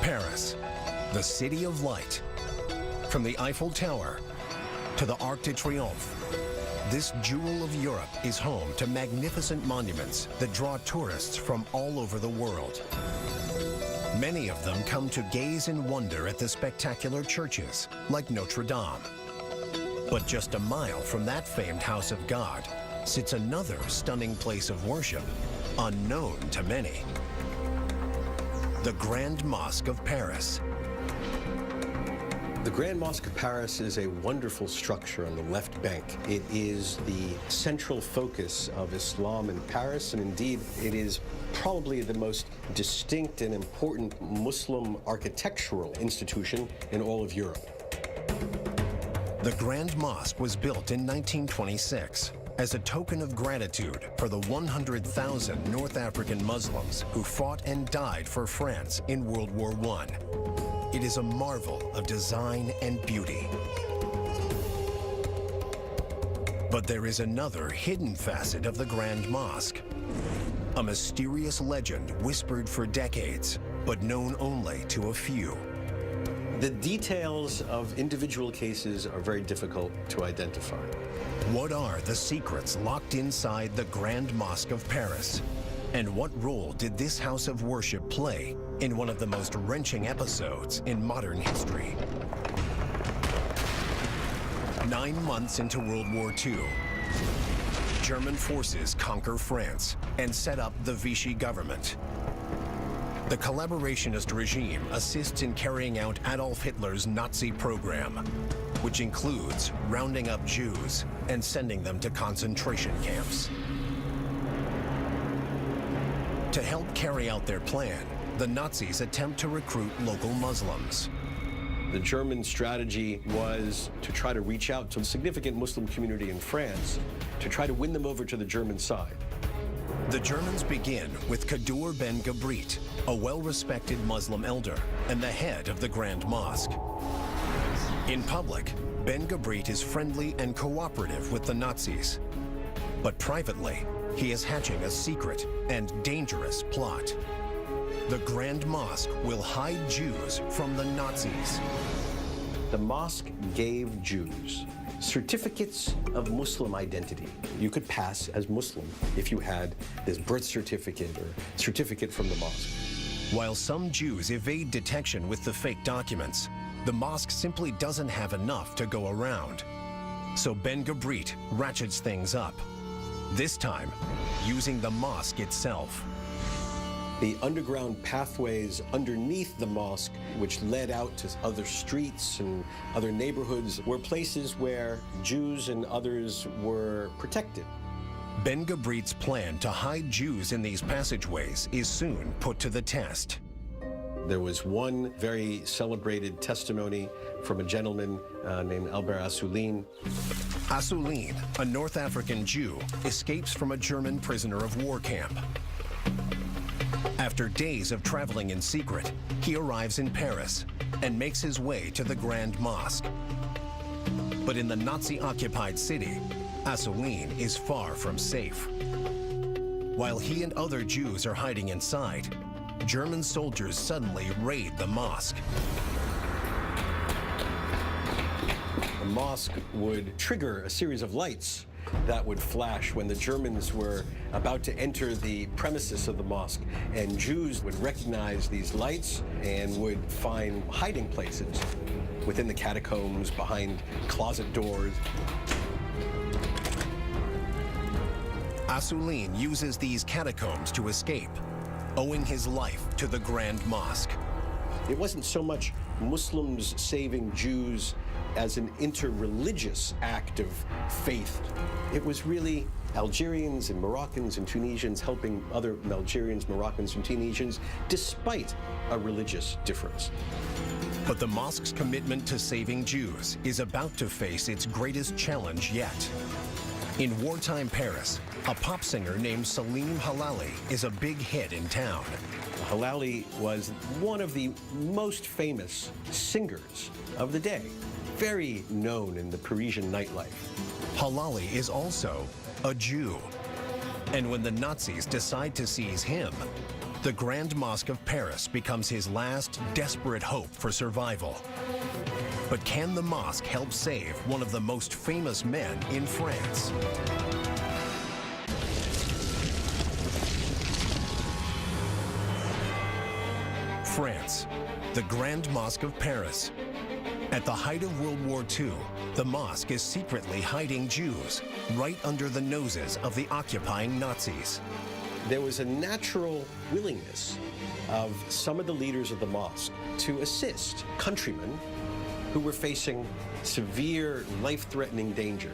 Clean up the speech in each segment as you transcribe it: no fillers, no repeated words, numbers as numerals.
Paris, the city of light. From the Eiffel Tower to the Arc de Triomphe, this jewel of Europe is home to magnificent monuments that draw tourists from all over the world. Many of them come to gaze in wonder at the spectacular churches, like Notre Dame. But just a mile from that famed house of God sits another stunning place of worship, unknown to many. The Grand Mosque of Paris. The Grand Mosque of Paris is a wonderful structure on the left bank. It is the central focus of Islam in Paris, and indeed it is probably the most distinct and important Muslim architectural institution in all of Europe. The Grand Mosque was built in 1926 as a token of gratitude for the 100,000 North African Muslims who fought and died for France in World War I. It is a marvel of design and beauty. But there is another hidden facet of the Grand Mosque, a mysterious legend whispered for decades, but known only to a few. The details of individual cases are very difficult to identify. What are the secrets locked inside the Grand Mosque of Paris? And what role did this house of worship play in one of the most wrenching episodes in modern history? 9 months into World War II, German forces conquer France and set up the Vichy government. The collaborationist regime assists in carrying out Adolf Hitler's Nazi program, which includes rounding up Jews and sending them to concentration camps. To help carry out their plan, the Nazis attempt to recruit local Muslims. The German strategy was to try to reach out to a significant Muslim community in France to try to win them over to the German side. The Germans begin with Kadur ben Gabrit, a well-respected Muslim elder and the head of the Grand Mosque. In public, ben Gabrit is friendly and cooperative with the Nazis. But privately, he is hatching a secret and dangerous plot. The Grand Mosque will hide Jews from the Nazis. The mosque gave Jews certificates of Muslim identity. You could pass as Muslim if you had this birth certificate or certificate from the mosque. While some Jews evade detection with the fake documents, the mosque simply doesn't have enough to go around. So Ben Gabrit ratchets things up, this time using the mosque itself. The underground pathways underneath the mosque, which led out to other streets and other neighborhoods, were places where Jews and others were protected. Ben Gabrit's plan to hide Jews in these passageways is soon put to the test. There was one very celebrated testimony from a gentleman named Albert Assouline. Assouline, a North African Jew, escapes from a German prisoner of war camp. After days of traveling in secret, he arrives in Paris and makes his way to the Grand Mosque. But in the Nazi-occupied city, Assouline is far from safe. While he and other Jews are hiding inside, German soldiers suddenly raid the mosque. The mosque would trigger a series of lights that would flash when the Germans were about to enter the premises of the mosque, and Jews would recognize these lights and would find hiding places within the catacombs, behind closet doors. Assouline uses these catacombs to escape, owing his life to the Grand Mosque. It wasn't so much Muslims saving Jews as an interreligious act of faith. It was really Algerians and Moroccans and Tunisians helping other Algerians, Moroccans, and Tunisians despite a religious difference. But the mosque's commitment to saving Jews is about to face its greatest challenge yet. In wartime Paris, a pop singer named Salim Halali is a big hit in town. Halali was one of the most famous singers of the day, very known in the Parisian nightlife. Halali is also a Jew. And when the Nazis decide to seize him, the Grand Mosque of Paris becomes his last desperate hope for survival. But can the mosque help save one of the most famous men in France? France, the Grand Mosque of Paris. At the height of World War II, the mosque is secretly hiding Jews right under the noses of the occupying Nazis. There was a natural willingness of some of the leaders of the mosque to assist countrymen who were facing severe, life-threatening danger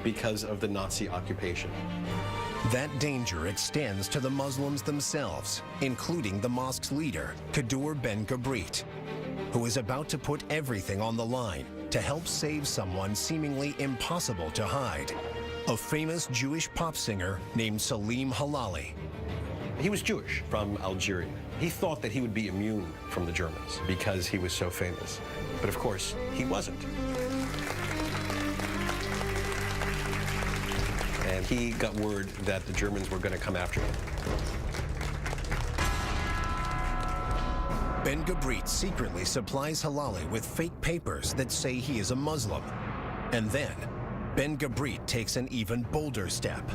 because of the Nazi occupation. That danger extends to the Muslims themselves, including the mosque's leader, Kadour Ben Gabrit, who is about to put everything on the line to help save someone seemingly impossible to hide, a famous Jewish pop singer named Salim Halali. He was Jewish from Algeria. He thought that he would be immune from the Germans because he was so famous. But of course, he wasn't. And he got word that the Germans were going to come after him. Ben Gabrit secretly supplies Halali with fake papers that say he is a Muslim. And then, Ben Gabrit takes an even bolder step.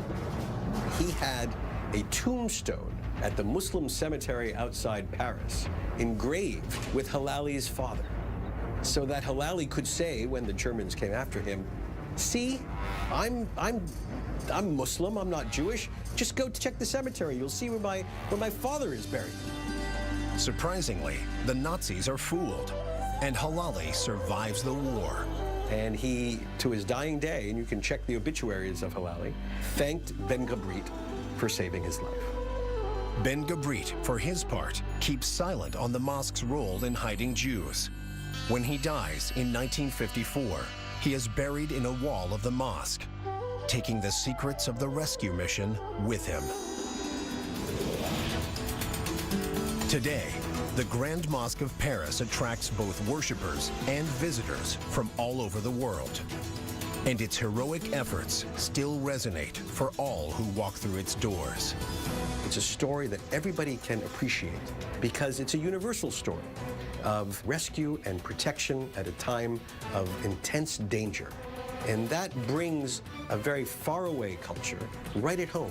He had a tombstone at the Muslim cemetery outside Paris engraved with Halali's father, so that Halali could say when the Germans came after him, "See, I'm Muslim, I'm not Jewish. Just go check the cemetery. You'll see where my father is buried." Surprisingly, the Nazis are fooled, and Halali survives the war. And he, to his dying day, and you can check the obituaries of Halali, thanked Ben Gabrit for saving his life. Ben Gabrit, for his part, keeps silent on the mosque's role in hiding Jews. When he dies in 1954, he is buried in a wall of the mosque, taking the secrets of the rescue mission with him. Today, the Grand Mosque of Paris attracts both worshippers and visitors from all over the world. And its heroic efforts still resonate for all who walk through its doors. It's a story that everybody can appreciate because it's a universal story of rescue and protection at a time of intense danger. And that brings a very faraway culture right at home.